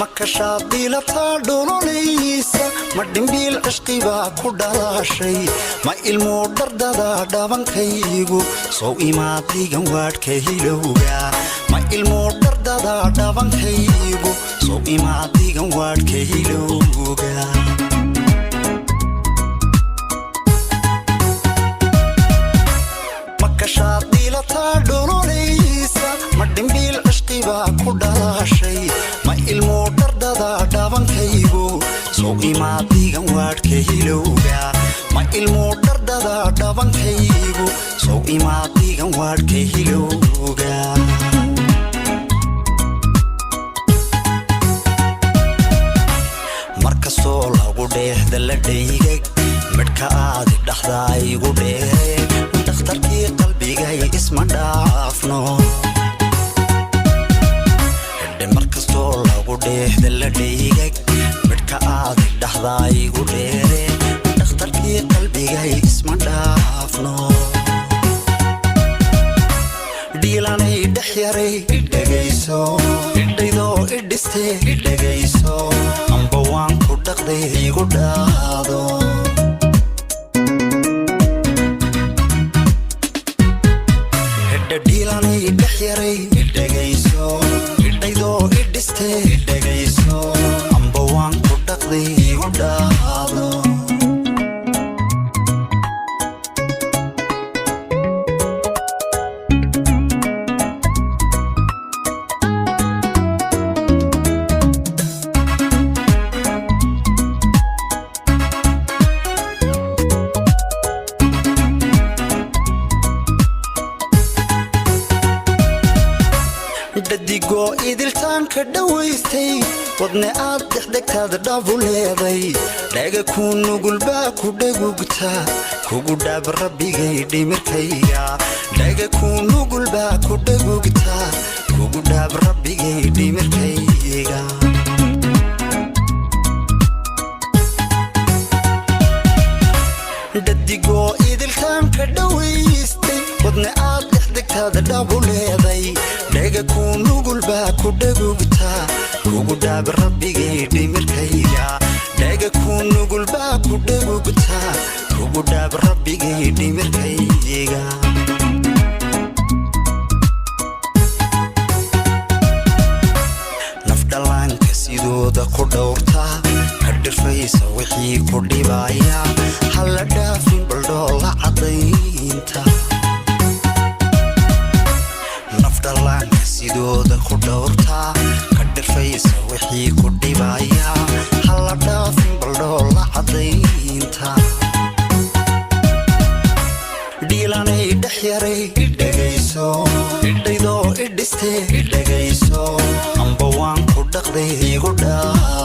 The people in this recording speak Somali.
makashaadii la taadhololeysa ma dhimbiil cishqibaa ku dhalaashay ma ilmo dhardada dhabankaygu soo imaadigan waadhka hilowga ma ilmo dhardada dhabankaygu soo imaadigan waadhka hilowga makashaadii la taadhololeysa ma dhimbiil cishqibaa ku dhalaashay ma ilmo dhardada dhabankaygu soo imaadigan waadhka hilowga ma ilmo dhardada dhabankaygu soo imaadigan waadhka hilowga markastoo lagu dheehda la dhaygay midhka aadi dhaxda igu dheere dhakhtarkii qalbigay isma dhaafno markastoo lagu dheehda la dhaygay midhka aadi dhaxda igu dheere dhakhtarkii qalbigay isma dhaafno dhiilanay dhex yaray idhagayso idhaydoo idhistee idhagayso amba waan ku dhaqday igu dhaado dhiilanay dhex yaray idhagayso idhaydoo idhistee idhagayso amba waan ku dhaqday igu dhaado dadigoo idiltaanka dhawaystay wadne aad dexdegtaada dhabu leeday dhaga ku nugulbaa ku dhagugta kugu dhaab rabbigay dhimirkayga dhaga ku nugulbaa ku dhagugta kugu dhaab rabbigay dhimirkayga dadigoo idiltaanka dhawaystay wadne aad dexdegtaada dhabu leeday dhaga ku nugulbaa ku dhagugta kugu dhaab rabbigay dhimirkayga dhaga ku nugulbaa ku dhagugta kugu dhaab rabbigay dhimirkayga nafdhalaanka sidooda ku dhowrta ka dhirfaysa wixii ku dhibaya hala dhaafin baldhoola cadaynta nafdhalaanka sidooda ku dhowrta ka dhirfaysa wixii ku dhibaya hala dhaafin baldhoola cadaynta dhiilanay dhex yaray idhagayso idhaydoo idhistee idhagayso amba waan ku dhaqday igu dhaa